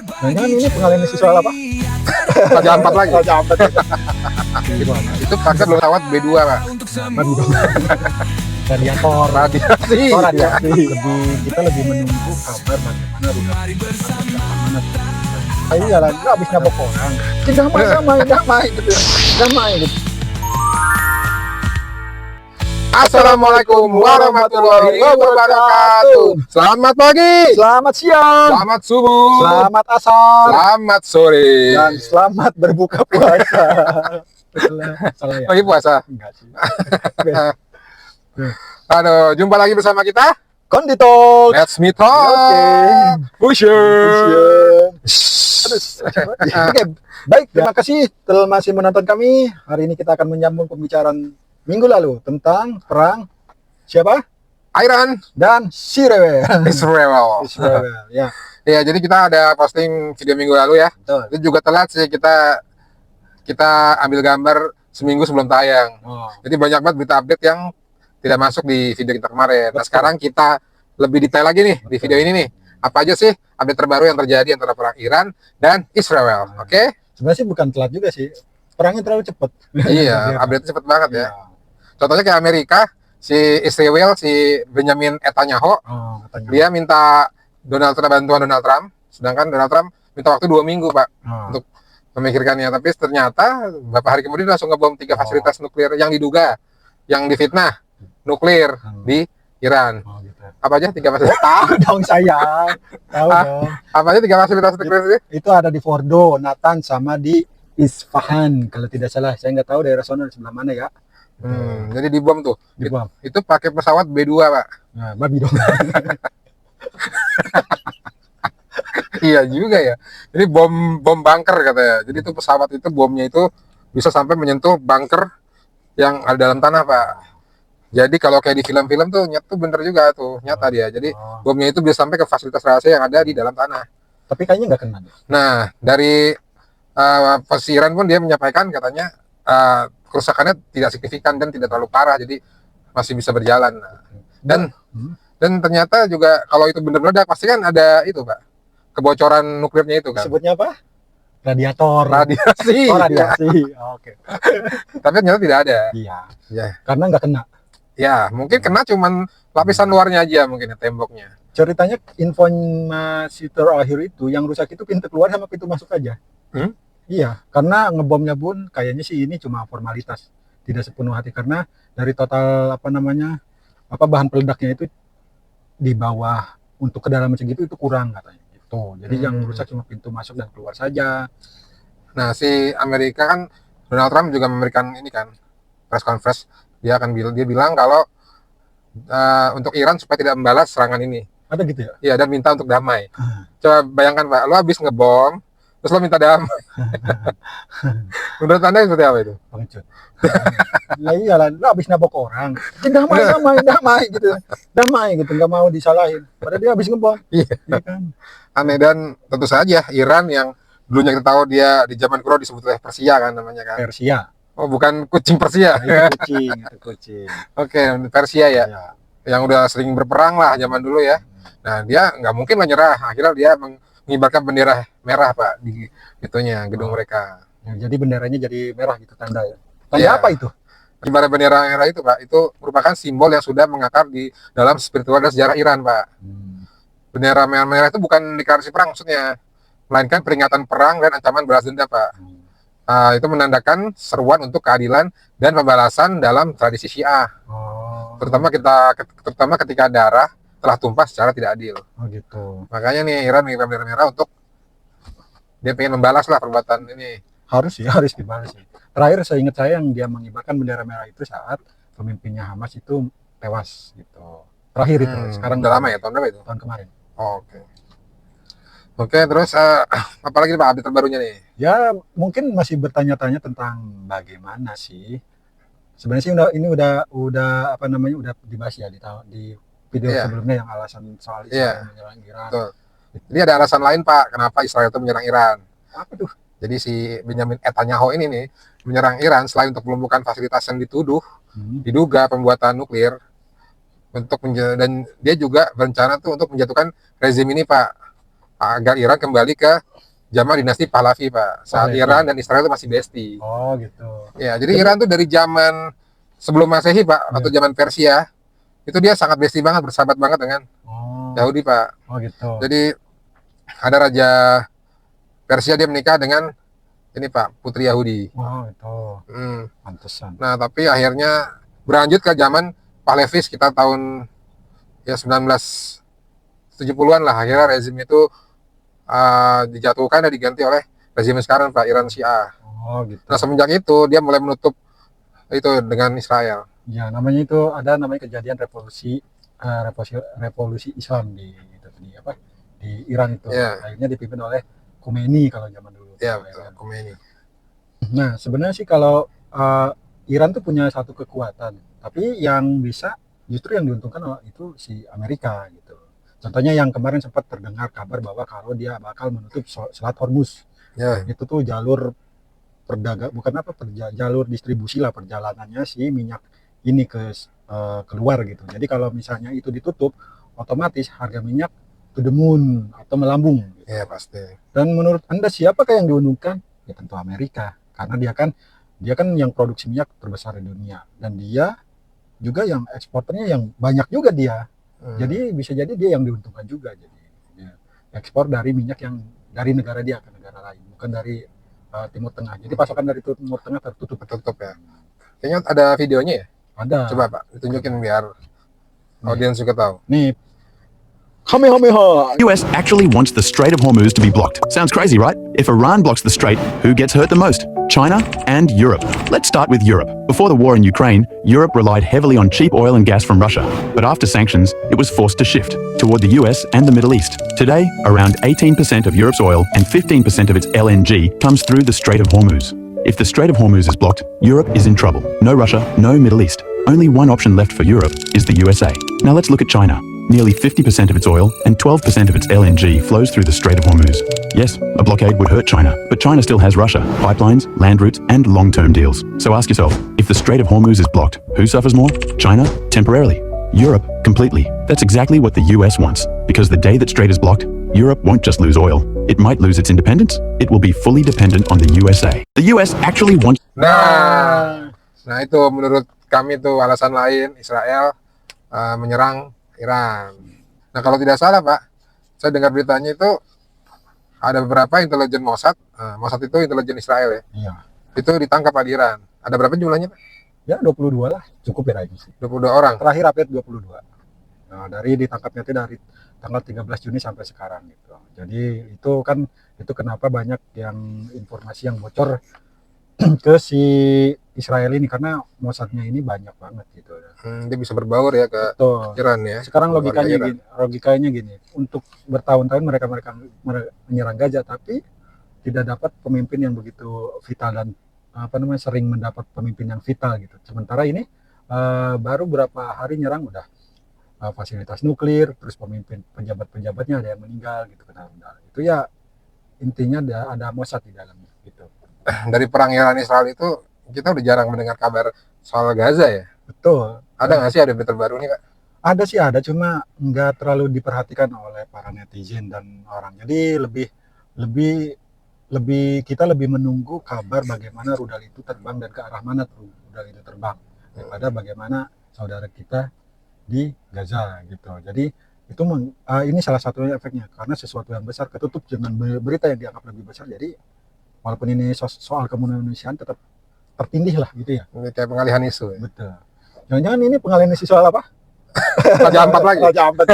Jangan ini pengalihan isu soal apa? Raja Ampat lagi. Raja Ampat. Itu pakai pesawat B2 Pak. Babi dong. Radiator. Radiasi. Oh, radiasi. Kita lebih menunggu kabar bagaimana rute mana. Ayo jalan, nggak habis nabok orang. Damai gitu. Damai gitu. Assalamualaikum warahmatullahi wabarakatuh. Selamat pagi, Selamat siang, selamat subuh, selamat asar, selamat sore, dan selamat berbuka puasa. Salah ya? Lagi puasa. Enggak sih. Aduh, jumpa lagi bersama kita. Konditol. Let's meet talk. Oke. Pusher. Oke, baik. Terima kasih telah masih menonton kami. Hari ini kita akan menyambung pembicaraan minggu lalu tentang perang siapa? Iran, Dan Sirewel. Israel. Israel, ya. Ya, jadi kita ada posting video minggu lalu ya. Betul. Itu juga telat sih, kita ambil gambar seminggu sebelum tayang. Oh, Jadi banyak banget berita update yang tidak masuk di video kita kemarin. Nah, Betul. sekarang kita lebih detail lagi nih di video ini nih. Apa aja sih update terbaru yang terjadi antara perang Iran dan Israel? Oke? sebenarnya sih bukan telat juga sih. Perangnya terlalu cepat. Iya, update cepet banget ya. Ya. Contohnya kayak Amerika, si Israel, si Benjamin Netanyahu, Oh, katanya. dia minta bantuan Donald Trump, sedangkan Donald Trump minta waktu 2 minggu, Pak, Oh. untuk memikirkannya. Tapi ternyata beberapa hari kemudian langsung ngebom 3 fasilitas nuklir yang diduga, yang difitnah nuklir di Iran. Oh, gitu. Apa aja 3 fasilitas? Tahu dong saya. Tahu dong. Apa aja 3 fasilitas nuklir sih? Itu ada di Fordo, Natan, sama di Isfahan kalau tidak salah. Saya nggak tahu daerah sana di sebelah mana ya. Jadi dibom tuh. Dibom. Itu pakai pesawat B2, Pak. Nah, babi dong. Iya juga ya. Jadi bom bunker katanya. Jadi itu pesawat itu bomnya itu bisa sampai menyentuh bunker yang ada dalam tanah, Pak. Jadi kalau kayak di film-film tuh nyata bener juga tuh, nyata dia. Jadi Oh. bomnya itu bisa sampai ke fasilitas rahasia yang ada di dalam tanah. Tapi kayaknya nggak kena. Nah, dari posisi Iran pun dia menyampaikan katanya kerusakannya tidak signifikan dan tidak terlalu parah, jadi masih bisa berjalan. Dan ternyata juga kalau itu benar meledak pasti kan ada itu, Pak, kebocoran nuklirnya itu kan. Sebutnya apa? Radiator. Radiasi. Oh, radiasi. Oke. Tapi ternyata tidak ada. Iya. Ya. Karena nggak kena. Ya, mungkin kena cuman lapisan luarnya aja mungkin ya, temboknya. Ceritanya informasi terakhir itu yang rusak itu pintu keluar sama pintu masuk aja. Iya, karena ngebomnya pun kayaknya sih ini cuma formalitas, tidak sepenuh hati karena dari total bahan peledaknya itu di bawah untuk kedalaman segitu itu kurang katanya. Itu. Jadi yang rusak cuma pintu masuk dan keluar saja. Nah, si Amerika kan Donald Trump juga memberikan ini kan press conference, dia bilang kalau untuk Iran supaya tidak membalas serangan ini. Ada gitu ya? Iya, dan minta untuk damai. Coba bayangkan, Pak, lo habis ngebom, terus lo minta damai. Menurut Anda seperti apa itu? Pengecut. Lah iyalah, lu habis nabok orang. Damai gitu. Damai gitu, nggak mau disalahin. Padahal dia habis ngebom. Iya. Ya kan? Aneh, dan tentu saja Iran yang dulunya kita tahu dia di zaman kuno disebut oleh Persia kan namanya kan. Persia. Oh, bukan kucing Persia. Itu kucing. Oke, Persia ya. Ya. Yang udah sering berperang lah zaman dulu ya. Nah, dia nggak mungkin lah nyerah. Akhirnya dia mengibarkan bendera merah, Pak, di itunya gedung mereka. Ya, jadi benderanya jadi merah gitu tanda ya. Tanda Iya. apa itu? Pengibaran bendera merah itu, Pak, itu merupakan simbol yang sudah mengakar di dalam spiritual dan sejarah Iran, Pak. Bendera merah itu bukan deklarasi perang maksudnya, melainkan peringatan perang dan ancaman balas dendam, Pak. Itu menandakan seruan untuk keadilan dan pembalasan dalam tradisi Syiah. Oh. Terutama ketika darah telah tumpah secara tidak adil. Oh gitu. Makanya nih Iran mengibarkan bendera merah untuk dia pengen membalas lah perbuatan ini. Harus dibalas sih. Terakhir saya ingat yang dia mengibarkan bendera merah itu saat pemimpinnya Hamas itu tewas gitu. Terakhir itu. Sekarang udah lama ya, tahun berapa itu? Tahun kemarin. Oke, terus apalagi Pak update terbarunya nih? Ya mungkin masih bertanya-tanya tentang bagaimana sih. Sebenarnya sih ini udah dibahas ya di video sebelumnya yang alasan soal Israel menyerang Iran. Betul. Jadi ada alasan lain, Pak, kenapa Israel itu menyerang Iran. Apa tuh? Jadi si Benjamin Netanyahu ini nih menyerang Iran selain untuk melumpuhkan fasilitas yang diduga pembuatan nuklir, dan dia juga berencana tuh untuk menjatuhkan rezim ini, Pak, agar Iran kembali ke zaman dinasti Pahlavi, Pak. Saat Pahlavi. Iran dan Israel itu masih bestie. Oh gitu. Ya, jadi Iran tuh dari zaman sebelum Masehi, Pak, atau zaman Persia, itu dia sangat bestie banget, bersahabat banget dengan Yahudi, Pak. Oh gitu. Jadi ada raja Persia, dia menikah dengan ini, Pak, putri Yahudi. Oh itu. Pantesan. Nah, tapi akhirnya berlanjut ke zaman Pahlavi sekitar tahun ya 1970-an lah. Akhirnya rezim itu dijatuhkan dan diganti oleh rezim sekarang, Pak, Iran Syiah. Oh gitu. Nah, semenjak itu dia mulai menutup itu dengan Israel. Ya, namanya itu ada namanya kejadian revolusi Islam di Iran itu. Akhirnya dipimpin oleh Khomeini kalau zaman dulu. Ya, betul, Khomeini. Nah, sebenarnya sih kalau Iran tuh punya satu kekuatan, tapi yang bisa justru yang diuntungkan itu si Amerika gitu. Contohnya yang kemarin sempat terdengar kabar bahwa kalau dia bakal menutup Selat Hormuz. Itu tuh jalur jalur distribusi lah perjalanannya si minyak ini keluar gitu. Jadi kalau misalnya itu ditutup, otomatis harga minyak to the moon atau melambung. Gitu. Ya pasti. Dan menurut Anda siapakah yang diuntungkan? Ya tentu Amerika, karena dia kan yang produksi minyak terbesar di dunia dan dia juga yang eksporternya yang banyak juga dia. Jadi bisa jadi dia yang diuntungkan juga. Jadi dia ekspor dari minyak yang dari negara dia ke negara lain, bukan dari Timur Tengah. Jadi pasokan dari Timur Tengah tertutup ya. Kayaknya ada videonya ya? Ada. Coba Pak, ditunjukin biar audiens juga tahu. Nih. US actually wants the Strait of Hormuz to be blocked. Sounds crazy, right? If Iran blocks the strait, who gets hurt the most? China and Europe. Let's start with Europe. Before the war in Ukraine, Europe relied heavily on cheap oil and gas from Russia. But after sanctions, it was forced to shift toward the US and the Middle East. Today, around 18% of Europe's oil and 15% of its LNG comes through the Strait of Hormuz. If the Strait of Hormuz is blocked, Europe is in trouble. No Russia, no Middle East. Only one option left for Europe is the USA. Now let's look at China. Nearly 50% of its oil and 12% of its LNG flows through the Strait of Hormuz. Yes, a blockade would hurt China, but China still has Russia, pipelines, land routes, and long-term deals. So ask yourself, if the Strait of Hormuz is blocked, who suffers more? China? Temporarily. Europe? Completely. That's exactly what the US wants, because the day that strait is blocked, Europe won't just lose oil. It might lose its independence. It will be fully dependent on the USA. The US actually wants... Nah itu menurut kami itu alasan lain Israel menyerang Iran. Nah kalau tidak salah Pak, saya dengar beritanya itu ada beberapa intelijen Mossad. Mossad itu intelijen Israel ya. Iya. Itu ditangkap di Iran. Ada berapa jumlahnya Pak? Ya 22 lah, cukup ya itu sih. 22 orang. Terakhir update 22. Nah, dari ditangkapnya itu dari tanggal 13 Juni sampai sekarang gitu. Jadi itu kenapa banyak yang informasi yang bocor ke si Israel ini karena Mossadnya ini banyak banget gitu. Dia bisa berbaur ya ke Iran ya. Sekarang logikanya gini, untuk bertahun-tahun mereka menyerang Gaza tapi tidak dapat pemimpin yang begitu vital dan sering mendapat pemimpin yang vital gitu. Sementara ini baru berapa hari nyerang udah fasilitas nuklir, terus pejabat-pejabatnya ada yang meninggal gitu kan. Itu ya intinya ada Mossad di dalamnya gitu. Dari perang Iran Israel itu kita udah jarang mendengar kabar soal Gaza ya. Betul. Ada nggak sih ada berita terbaru nih Pak? Ada sih ada, cuma nggak terlalu diperhatikan oleh para netizen dan orang. Jadi kita lebih menunggu kabar bagaimana rudal itu terbang dan ke arah mana rudal itu terbang daripada bagaimana saudara kita di Gaza gitu. Jadi itu ini salah satunya efeknya karena sesuatu yang besar ketutup dengan berita yang dianggap lebih besar. Jadi walaupun ini soal kemanusiaan tetap tertindih lah gitu ya. Ini kayak pengalihan isu ya? Betul. Jangan-jangan ini pengalihan isu soal apa? Raja Ampat lagi? Raja Ampat.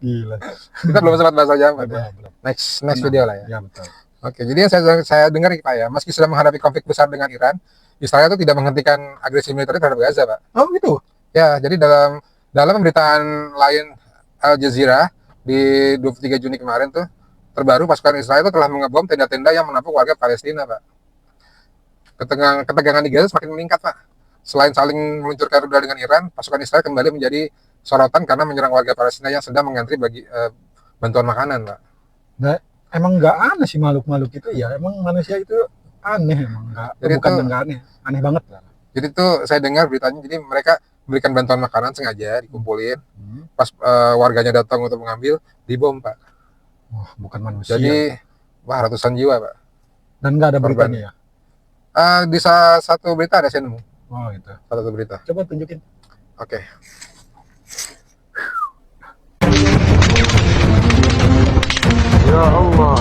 Gila. Kita belum sempat bahas Raja Ampat ya? Next video lah ya? Ya betul. Oke, jadi yang saya dengar Pak ya, meski sudah menghadapi konflik besar dengan Iran, Israel itu tidak menghentikan agresi militer terhadap Gaza Pak. Oh gitu? Ya, jadi dalam pemberitaan lain Al Jazeera di 23 Juni kemarin tuh, terbaru pasukan Israel itu telah mengebom tenda-tenda yang menampung warga Palestina Pak. Ketegangan di Gaza semakin meningkat Pak. Selain saling meluncurkan rudal dengan Iran, pasukan Israel kembali menjadi sorotan karena menyerang warga Palestina yang sedang mengantri bagi bantuan makanan Pak. Nah, emang nggak aneh sih makhluk-makhluk itu ya, emang manusia itu aneh emang nggak aneh, aneh banget lah. Jadi tuh saya dengar beritanya, jadi mereka memberikan bantuan makanan sengaja dikumpulin, pas warganya datang untuk mengambil, dibom Pak. Wah, bukan manusia. Jadi Wah, ratusan jiwa, Pak. Dan nggak ada Korban. beritanya ya? Di satu berita ada saya nemu. Oh gitu. Satu berita. Coba tunjukin. Oke. Ya Allah.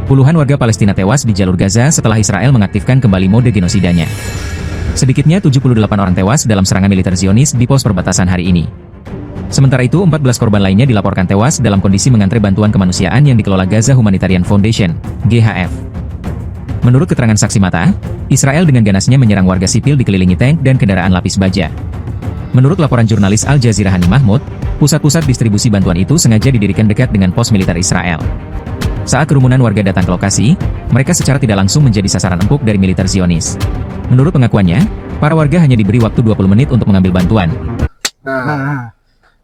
Puluhan warga Palestina tewas di jalur Gaza setelah Israel mengaktifkan kembali mode genosidanya. Sedikitnya 78 orang tewas dalam serangan militer Zionis di pos perbatasan hari ini. Sementara itu, 14 korban lainnya dilaporkan tewas dalam kondisi mengantre bantuan kemanusiaan yang dikelola Gaza Humanitarian Foundation, GHF. Menurut keterangan saksi mata, Israel dengan ganasnya menyerang warga sipil dikelilingi tank dan kendaraan lapis baja. Menurut laporan jurnalis Al Jazeera Hani Mahmud, pusat-pusat distribusi bantuan itu sengaja didirikan dekat dengan pos militer Israel. Saat kerumunan warga datang ke lokasi, mereka secara tidak langsung menjadi sasaran empuk dari militer Zionis. Menurut pengakuannya, para warga hanya diberi waktu 20 menit untuk mengambil bantuan. Nah,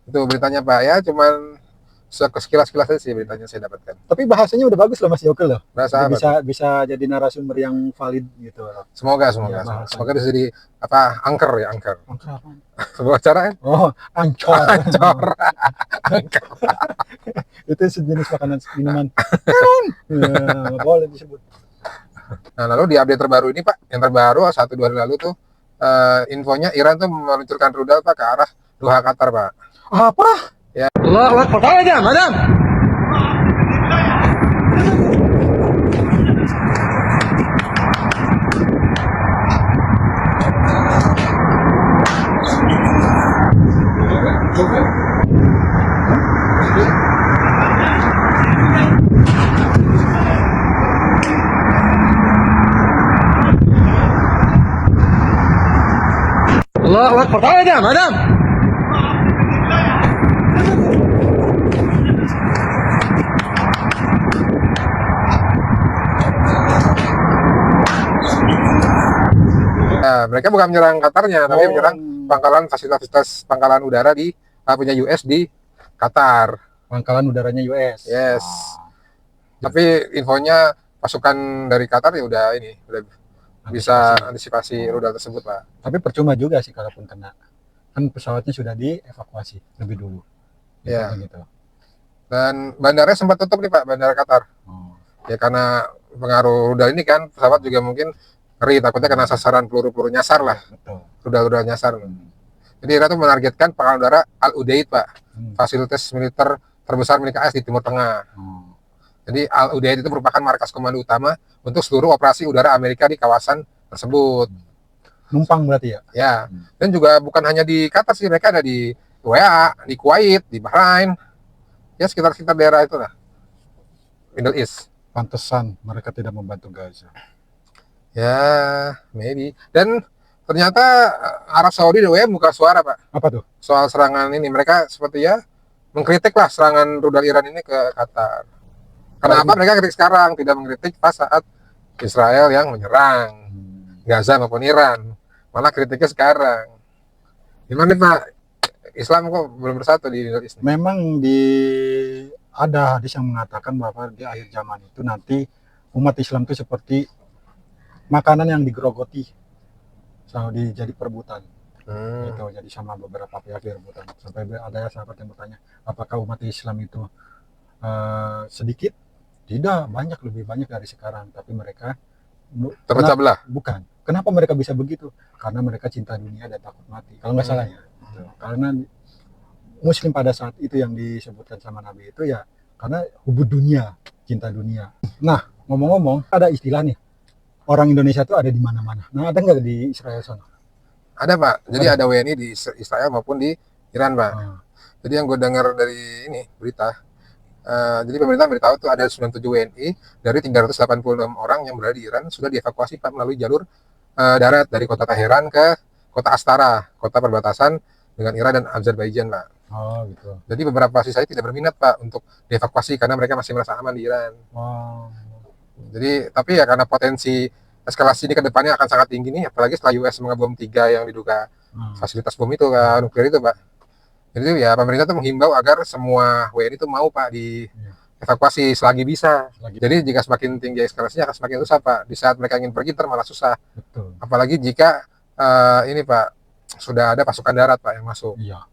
itu beritanya, Pak. Ya, cuman sekilas-kilas aja sih beritanya saya dapatkan. Tapi bahasanya udah bagus loh Mas Yokel loh. Berasa Bisa jadi narasumber yang valid gitu loh. Semoga Ya, semoga bisa jadi apa, anchor ya, anchor. Angker apa? Sebuah acara kan? Oh, ancor. Ancor. Itu sejenis makanan minuman. Ya, nggak boleh disebut. Nah, lalu di update terbaru ini, Pak, yang terbaru 1-2 hari lalu tuh infonya Iran tuh meluncurkan rudal, Pak, ke arah Doha Qatar, Pak. Apa? Ya. Allahu Akbar. Aja, madam. Allahu Akbar. Aja, madam. Nah, mereka bukan menyerang Qatarnya, tapi menyerang pangkalan fasilitas pangkalan udara di punya US di Qatar. Pangkalan udaranya US. Yes. Tapi infonya pasukan dari Qatar ya udah bisa antisipasi rudal tersebut, Pak. Tapi percuma juga sih kalaupun kena. Kan pesawatnya sudah dievakuasi lebih dulu. Ya. Gitu. Dan bandaranya sempat tutup nih, Pak, bandara Qatar. Ya karena pengaruh rudal ini kan, pesawat juga mungkin ngeri, takutnya kena sasaran peluru-peluru nyasar lah. Betul. Rudal-rudal nyasar. Jadi Iran itu menargetkan pangkalan udara Al Udeid, Pak. Fasilitas militer terbesar milik AS di Timur Tengah. Jadi Al Udeid itu merupakan markas komando utama untuk seluruh operasi udara Amerika di kawasan tersebut. Numpang berarti ya? Ya. Dan juga bukan hanya di Qatar sih, mereka ada di WA, di Kuwait, di Bahrain. Ya sekitar-sekitar daerah itu lah. Middle East. Pantesan mereka tidak membantu Gaza. Ya, maybe. Dan ternyata Arab Saudi dan UAE buka suara, Pak. Apa tuh? Soal serangan ini. Mereka seperti ya mengkritik lah serangan rudal Iran ini ke Qatar. Kenapa mereka kritik sekarang? Tidak mengkritik pas saat Israel yang menyerang Gaza maupun Iran. Malah kritiknya sekarang. Gimana nih, Pak? Islam kok belum bersatu di Middle East? Memang ada hadis yang mengatakan bahwa di akhir zaman itu nanti umat Islam itu seperti makanan yang digerogoti sama jadi perebutan. Gitu, jadi sama beberapa pihak direbutan. Sampai ada sahabat yang bertanya, apakah umat Islam itu sedikit? Tidak, lebih banyak dari sekarang. Tapi mereka terpecah belah. Bukan. Kenapa mereka bisa begitu? Karena mereka cinta dunia dan takut mati. Kalau nggak salah ya. Gitu. Karena Muslim pada saat itu yang disebutkan sama Nabi itu ya karena hubud dunia, cinta dunia. Nah, ngomong-ngomong, ada istilah nih. Orang Indonesia itu ada di mana-mana. Nah, ada nggak di Israel sana? Ada, Pak. Jadi ada WNI di Israel maupun di Iran, Pak. Jadi yang gue dengar dari ini berita, jadi pemerintah beritahu tuh ada 97 WNI dari 386 orang yang berada di Iran sudah dievakuasi, Pak, melalui jalur darat dari kota Teheran ke kota Astara, kota perbatasan dengan Iran dan Azerbaijan, Pak. Oh, gitu. Jadi beberapa sisanya tidak berminat, Pak, untuk dievakuasi karena mereka masih merasa aman di Iran. Wow. Jadi, tapi ya karena potensi eskalasi ini ke depannya akan sangat tinggi nih, apalagi setelah US mengebom 3 yang diduga fasilitas bom itu, nuklir itu, Pak. Jadi ya pemerintah tuh menghimbau agar semua WNI itu mau, Pak, dievakuasi selagi bisa. Jadi jika semakin tinggi eskalasinya akan semakin susah, Pak. Di saat mereka ingin pergi malah susah. Betul. Apalagi jika ini, Pak, sudah ada pasukan darat, Pak, yang masuk. Iya.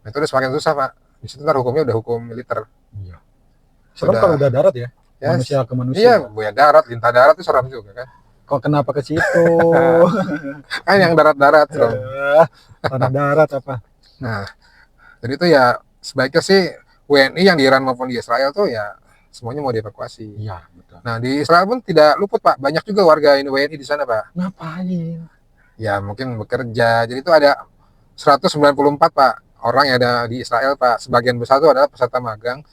Itu udah semakin susah, Pak. Di situ hukumnya udah hukum militer. Iya. Sekarang kalau udah darat ya, Ya, manusia ke iya, manusia. buaya darat, lintah darat itu serem juga kan. Kok kenapa ke situ? Kan yang darat-darat serem. Tanah darat apa? Nah, jadi itu ya sebaiknya sih WNI yang di Iran maupun di Israel tuh ya semuanya mau dievakuasi. Iya, betul. Nah, di Israel pun tidak luput, Pak. Banyak juga warga WNI di sana, Pak. Ngapain? Ya, mungkin bekerja. Jadi itu ada 194, Pak, orang yang ada di Israel, Pak. Sebagian besar itu adalah peserta magang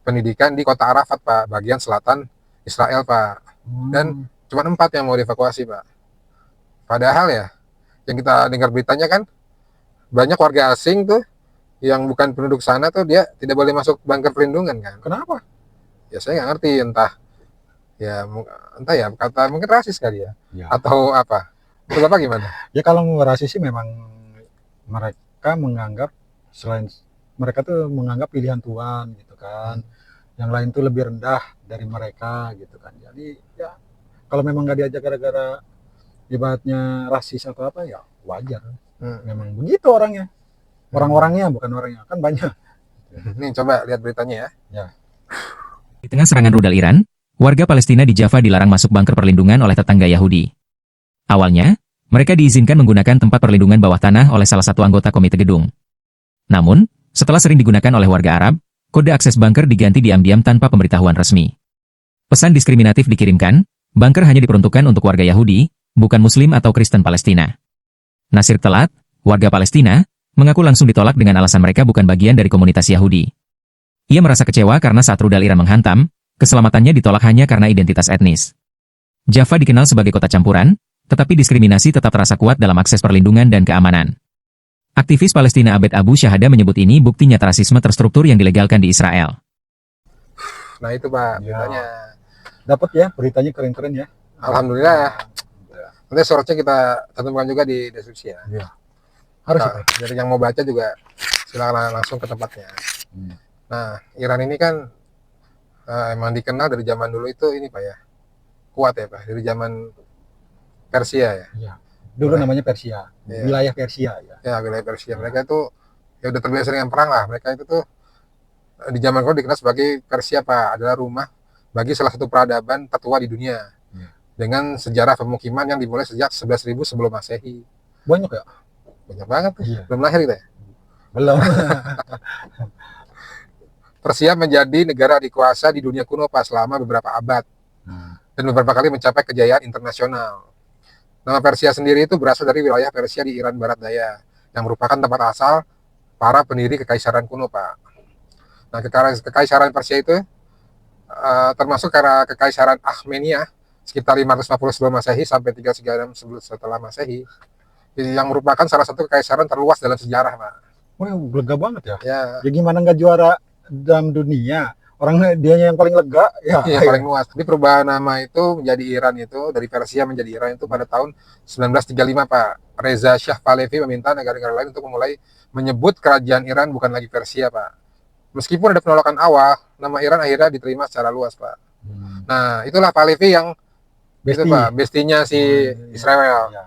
pendidikan di kota Arafat, Pak, bagian selatan Israel, Pak. Dan cuma 4 yang mau dievakuasi, Pak. Padahal ya, yang kita dengar beritanya kan banyak warga asing tuh yang bukan penduduk sana tuh dia tidak boleh masuk bunker perlindungan kan. Kenapa? Ya saya nggak ngerti, entah ya kata mungkin rasis kali ya, Ya. atau apa. Itu Bapak gimana? Ya kalau rasis sih memang mereka menganggap selain mereka tuh menganggap pilihan Tuhan gitu kan. Yang lain tuh lebih rendah dari mereka gitu kan. Jadi ya kalau memang nggak diajak gara-gara ibaratnya rasis atau apa ya wajar. Memang begitu orangnya. Orang-orangnya bukan orangnya, kan banyak. Nih coba lihat beritanya ya. Di tengah serangan rudal Iran, warga Palestina di Jaffa dilarang masuk bunker perlindungan oleh tetangga Yahudi. Awalnya, mereka diizinkan menggunakan tempat perlindungan bawah tanah oleh salah satu anggota komite gedung. Namun, setelah sering digunakan oleh warga Arab, kode akses bunker diganti diam-diam tanpa pemberitahuan resmi. Pesan diskriminatif dikirimkan, bunker hanya diperuntukkan untuk warga Yahudi, bukan Muslim atau Kristen Palestina. Nasir Telat, warga Palestina, mengaku langsung ditolak dengan alasan mereka bukan bagian dari komunitas Yahudi. Ia merasa kecewa karena saat rudal Iran menghantam, keselamatannya ditolak hanya karena identitas etnis. Jaffa dikenal sebagai kota campuran, tetapi diskriminasi tetap terasa kuat dalam akses perlindungan dan keamanan. Aktivis Palestina Abed Abu Syahada menyebut ini bukti nyata rasisme terstruktur yang dilegalkan di Israel. Nah itu Pak, Ya. beritanya. Dapat ya beritanya keren-keren ya. Alhamdulillah. Nanti source-nya kita tentukan juga di deskripsi ya. Iya. Harus Nah, itu. jadi yang mau baca juga silakan langsung ke tempatnya. Nah, Iran ini kan emang dikenal dari zaman dulu itu ini Pak ya, kuat ya Pak, dari zaman Persia ya. Iya. Dulu namanya Persia, Iya. wilayah Persia ya. Ya wilayah Persia. Mereka itu ya udah terbiasa dengan perang lah. Mereka itu tuh di zaman dulu dikenal sebagai Persia Pak, adalah rumah bagi salah satu peradaban tertua di dunia. Dengan sejarah pemukiman yang dimulai sejak 11.000 sebelum Masehi. Banyak ya? Banyak banget tuh. Iya. Belum lahir kita ya. Belum. Persia menjadi negara dikuasa di dunia kuno Pak selama beberapa abad dan beberapa kali mencapai kejayaan internasional. Nama Persia sendiri itu berasal dari wilayah Persia di Iran Barat Daya yang merupakan tempat asal para pendiri kekaisaran kuno Pak. Nah, kekaisaran Persia itu termasuk karena kekaisaran Akhmeniyah sekitar 540 sebelum Masehi sampai 336 setelah Masehi, yang merupakan salah satu kekaisaran terluas dalam sejarah Pak. Wah, lega banget ya. Ya, Ya gimana nggak juara dalam dunia? Orang dianya yang paling lega ya. iya, paling luas. Jadi perubahan nama itu menjadi Iran itu, dari Persia menjadi Iran itu pada tahun 1935 Pak. Reza Shah Pahlavi meminta negara-negara lain untuk mulai menyebut kerajaan Iran bukan lagi Persia Pak. Meskipun ada penolakan awal, nama Iran akhirnya diterima secara luas Pak. Nah, itulah Pahlavi yang itu Besti. Pak, bestinya si Israel. Ya.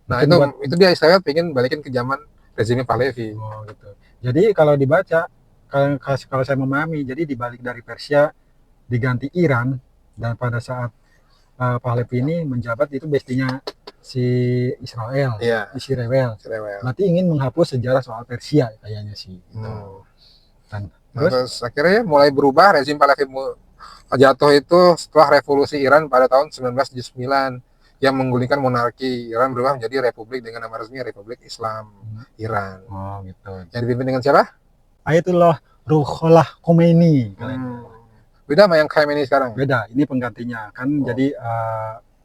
Nah, itu dia Israel pengen balikin ke zaman rezimnya Pahlavi. Oh gitu. Jadi kalau dibaca, kalau saya memahami, jadi dibalik dari Persia diganti Iran, dan pada saat Pahlavi ini menjabat itu bestinya si Israel, Iya, Israel. Israel. Berarti ingin menghapus sejarah soal Persia kayaknya sih. Gitu. Dan Nah, terus terus akhirnya mulai berubah rezim Pahlavi jatuh itu setelah revolusi Iran pada tahun 1979 yang menggulingkan monarki. Iran berubah menjadi republik dengan nama resmi Republik Islam Iran. oh gitu. Yang dipimpin dengan siapa? Ayatullah Ruhollah Khomeini. Beda sama yang Khamenei sekarang. Beda, ini penggantinya kan. Jadi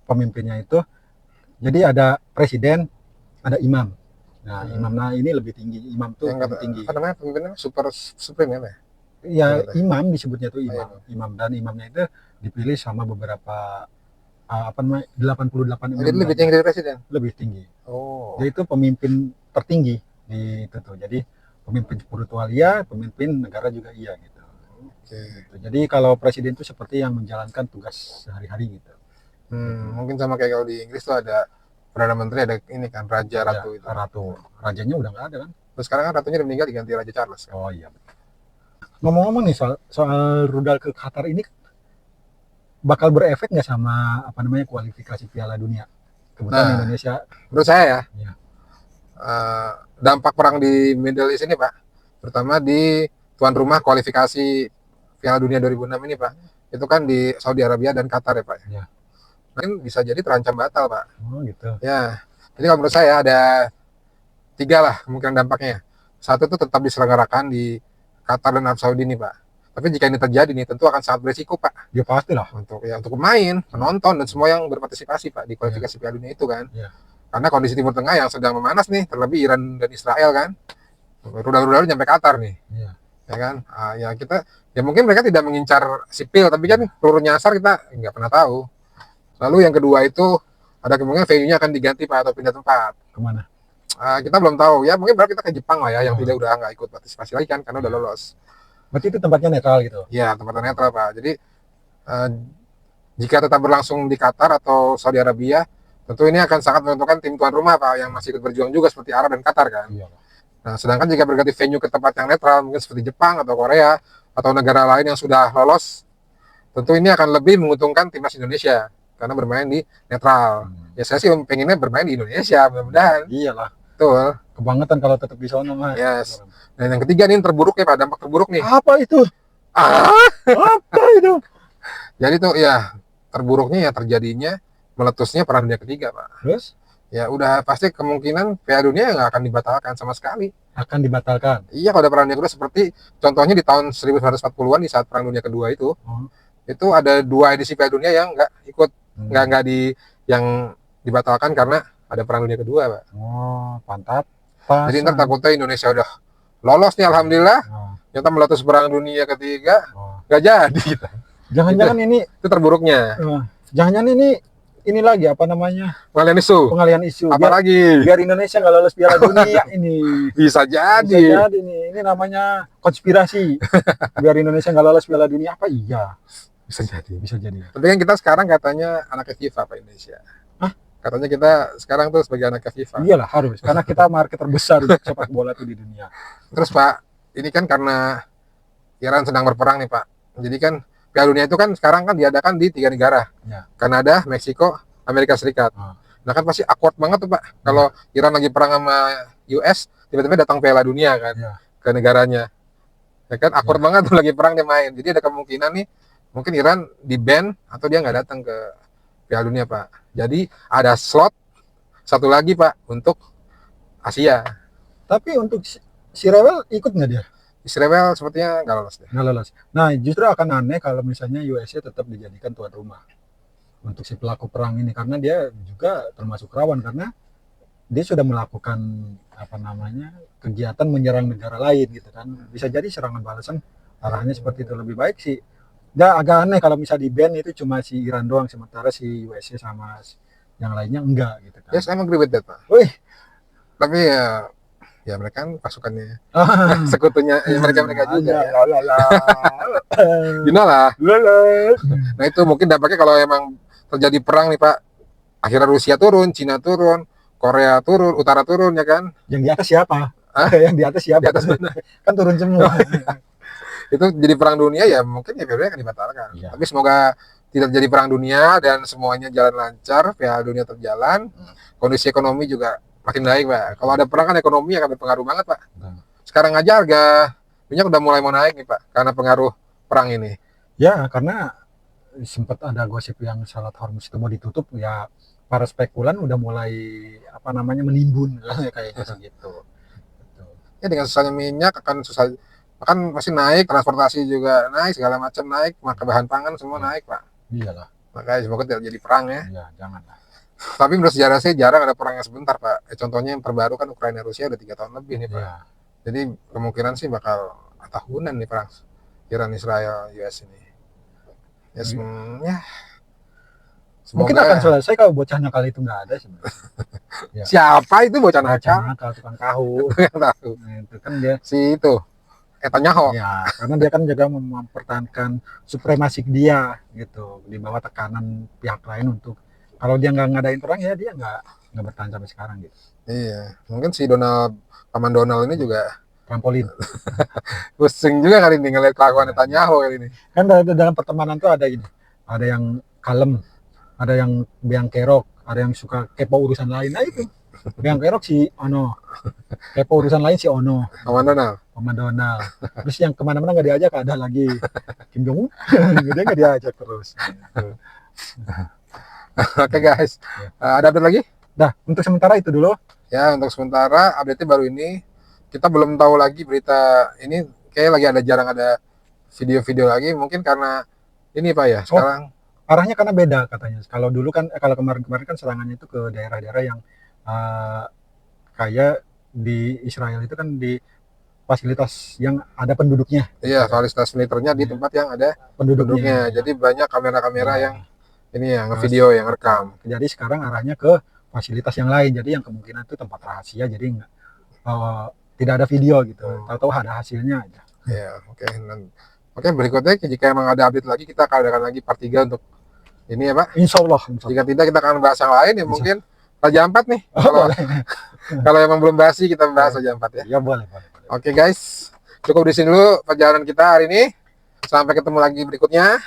pemimpinnya itu jadi ada presiden, ada imam. Nah, imam ini lebih tinggi. Imam tuh Yang lebih tinggi. apa namanya pemimpinnya supreme ya? Ya, Betul. imam disebutnya tuh imam. Oh, Imam, dan imamnya itu dipilih sama beberapa 88 imam. Jadi lebih tinggi dari presiden. Lebih tinggi. Oh. Jadi itu pemimpin tertinggi di itu tuh. Jadi pemimpin spiritual iya, pemimpin negara juga iya gitu. Oke. Gitu. Jadi kalau presiden itu seperti yang menjalankan tugas sehari-hari gitu. Mungkin sama kayak kalau di Inggris tuh ada perdana menteri, ada ini kan raja ratu itu. Ratu. Rajanya udah nggak ada kan? Terus sekarang kan ratunya udah meninggal diganti Raja Charles kan. Oh iya. Ngomong-ngomong nih soal rudal ke Qatar ini, bakal berefek nggak sama apa namanya kualifikasi Piala Dunia? Kebetulan Nah. Indonesia. Menurut saya ya, Iya. dampak perang di Middle East ini Pak, terutama di tuan rumah kualifikasi Piala Dunia 2006 ini Pak, itu kan di Saudi Arabia dan Qatar ya Pak. Iya. Mungkin bisa jadi terancam batal Pak. Oh gitu. Ya, jadi kalau menurut saya ada 3 lah kemungkinan dampaknya. Satu itu tetap diselenggarakan di Qatar dan Arab Saudi nih Pak. Tapi jika ini terjadi nih, tentu akan sangat beresiko Pak Ya pasti lah. untuk pemain, penonton dan semua yang berpartisipasi Pak di kualifikasi Piala Dunia itu kan. Iya. Karena kondisi Timur Tengah yang sedang memanas nih, terlebih Iran dan Israel kan. Rudal-rudal nyampe Qatar nih. Iya. Ya kan? Ya kita ya mungkin mereka tidak mengincar sipil, tapi kan peluru nyasar kita nggak pernah tahu. Lalu yang kedua itu ada kemungkinan venue-nya akan diganti Pak atau pindah tempat. Kemana? Kita belum tahu ya, mungkin berarti kita ke Jepang lah ya, yang tidak udah nggak ikut partisipasi lagi kan karena udah lolos. Berarti itu tempatnya netral gitu. Ya, tempatnya netral Pak. Jadi jika tetap berlangsung di Qatar atau Saudi Arabia, tentu ini akan sangat menentukan tim tuan rumah Pak yang masih ikut berjuang juga seperti Arab dan Qatar kan. Iya. Nah, sedangkan jika berganti venue ke tempat yang netral, mungkin seperti Jepang atau Korea atau negara lain yang sudah lolos, tentu ini akan lebih menguntungkan timnas Indonesia karena bermain di netral. Ya saya sih pengennya bermain di Indonesia, mudah-mudahan. Iyalah. Betul. Kebangetan kalau tetap di sono mah. Yes. Dan yang ketiga nih terburuk ya Pak, dampak terburuk nih. Apa itu? Ah, Apa itu? jadi tuh ya terburuknya ya terjadinya meletusnya Perang Dunia Ketiga Pak. Terus Ya udah pasti kemungkinan Piala Dunia nggak akan dibatalkan sama sekali. akan dibatalkan. Iya kalau ada Perang Dunia Kedua seperti contohnya di tahun 1940-an di saat Perang Dunia Kedua itu ada 2 edisi Piala Dunia yang nggak ikut, nggak di yang dibatalkan karena ada Perang Dunia Kedua Pak. Oh, pantat. Pas. Jadi ntar takutnya Indonesia udah lolos nih alhamdulillah, Oh. ternyata meletus Perang Dunia Ketiga Oh. nggak jadi kita. Jangan-jangan ini Itu terburuknya. jangan-jangan ini lagi apa namanya? Pengalian isu. Pengalian isu. Apalagi Biar Indonesia nggak lolos Piala Dunia ini. bisa Bisa jadi. jadi nih. Ini namanya konspirasi. Biar Indonesia nggak lolos Piala Dunia apa iya? Bisa jadi. Bisa jadi. Tapi kan kita sekarang katanya anaknya FIFA Pak Indonesia. Hah? Katanya kita sekarang tuh sebagai anaknya FIFA. Iyalah harus karena kita market terbesar untuk sepak bola tuh di dunia. Terus Pak, ini kan karena Iran sedang berperang nih Pak. Jadi kan Piala Dunia itu kan sekarang kan diadakan di 3 negara. Ya. Kanada, Meksiko, Amerika Serikat. Nah kan pasti awkward banget tuh Pak. Kalau Iran lagi perang sama US, tiba-tiba datang Piala Dunia kan Ya. ke negaranya. Ya kan awkward banget tuh lagi perang dia main. Jadi ada kemungkinan nih mungkin Iran di-ban atau dia nggak datang ke Piala Dunia Pak. Jadi ada slot satu lagi Pak untuk Asia. Tapi untuk si Rewel ikut nggak dia? Israel sepertinya nggak lolos deh. Nggak lolos. Nah, justru akan aneh kalau misalnya USA tetap dijadikan tuan rumah untuk si pelaku perang ini karena dia juga termasuk rawan karena dia sudah melakukan apa namanya kegiatan menyerang negara lain gitu kan. Bisa jadi serangan balasan arahnya seperti itu. Lebih baik sih. Ya agak aneh kalau misalnya di ban itu cuma si Iran doang sementara si USA sama yang lainnya enggak gitu kan. Yes, I'm agree with that Pak. Wih. Tapi ya mereka kan pasukannya sekutunya mereka juga ya. You know lah. Nah itu mungkin dampaknya kalau emang terjadi perang nih Pak, akhirnya Rusia turun, Cina turun, Korea turun, Utara turun ya kan. Yang di atas siapa? Hah? Yang di atas siapa? Di atas mana? Kan turun semua. Itu jadi perang dunia ya mungkin ya Piala Dunia akan dibatalkan. Iya. Tapi semoga tidak terjadi perang dunia dan semuanya jalan lancar, Piala Dunia terjalan, kondisi ekonomi juga makin baik Pak. Kalau ada perang kan ekonomi akan berpengaruh banget Pak. Sekarang aja harga minyak udah mulai mau naik nih Pak karena pengaruh perang ini. Ya, karena sempat ada gosip yang Selat Hormuz itu mau ditutup ya para spekulan udah mulai apa namanya menimbun kayaknya segitu. Ya dengan susahnya minyak akan pasti naik, transportasi juga naik, segala macam naik, maka bahan pangan semua naik Pak. Iyalah. Makanya semoga tidak jadi perang ya. Ya, janganlah. Tapi menurut sejarah saya jarang ada perang yang sebentar Pak. Contohnya yang terbaru kan Ukraina Rusia udah 3 tahun lebih nih Pak. Ya. Jadi kemungkinan sih bakal tahunan nih perang Iran Israel US ini. Ya, ya. Mungkin Semoga akan selesai kalau bocah nakal itu nggak ada sebenarnya. Ya. siapa itu bocah Bocah nakal? nakal tukang tahu. Nggak tahu. Nah, itu kan dia Si itu Netanyahu. ya karena dia kan juga mempertahankan supremasi dia gitu di bawah tekanan pihak lain untuk kalau dia nggak ngadain perang ya dia nggak bertahan sampai sekarang gitu. Iya, mungkin si Paman Donald ini juga Trampolin. pusing juga kali ini ngeliat kelakuan Netanyahu kali ini. Kan dalam pertemanan tuh ada ini. ada yang kalem, ada yang beang kerok, ada yang suka kepo urusan lain. Nah itu beang kerok si Ono, kepo urusan lain si Ono, Mama Donald. Terus yang kemana-mana nggak diajak ada lagi Kim Jong Un, dia nggak diajak terus. Oke guys, ada update lagi? Dah, untuk sementara itu dulu. Ya, untuk sementara update-nya baru ini. Kita belum tahu lagi berita ini, kayak lagi jarang ada video-video lagi, mungkin karena ini Pak ya, sekarang arahnya karena beda katanya. Kalau dulu kan, kalau kemarin-kemarin kan serangannya itu ke daerah-daerah yang kayak di Israel itu kan di fasilitas yang ada penduduknya. iya, fasilitas militernya di tempat yang ada penduduknya. Jadi banyak kamera-kamera yang ini ya, ngevideo, yang rekam. Jadi sekarang arahnya ke fasilitas yang lain. Jadi yang kemungkinan itu tempat rahasia, jadi nggak tidak ada video gitu. Tahu-tahu ada hasilnya aja. Ya, oke. Oke, berikutnya jika emang ada update lagi, kita akan adakan lagi part 3 untuk ini ya Pak. Insya Allah. Jika tidak, kita akan bahas yang lain ya, mungkin Raja Ampat nih. Kalau emang belum bahas sih, kita bahas Raja Ampat ya. Ya boleh. Oke guys, cukup di sini dulu perjalanan kita hari ini. Sampai ketemu lagi berikutnya.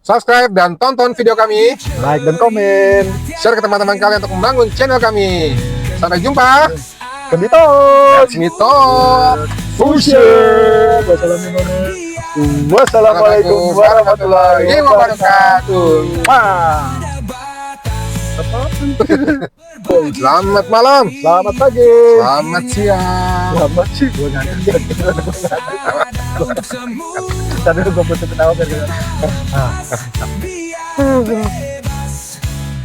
Subscribe dan tonton video kami. Like dan komen. Share ke teman-teman kalian untuk membangun channel kami. Sampai jumpa. Kenditos. Mito. Fusion. Wassalamualaikum warahmatullahi wabarakatuh. Selamat malam. Selamat pagi. Selamat siang. Selamat sih. Gue nyanyi. Tadi gue putus ketawa kan.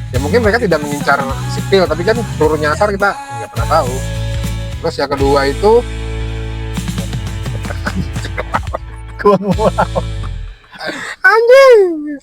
Ya mungkin mereka tidak mengincar sipil, tapi kan peluru nyasar kita nggak pernah tahu. Terus yang kedua itu Gue mau anjing.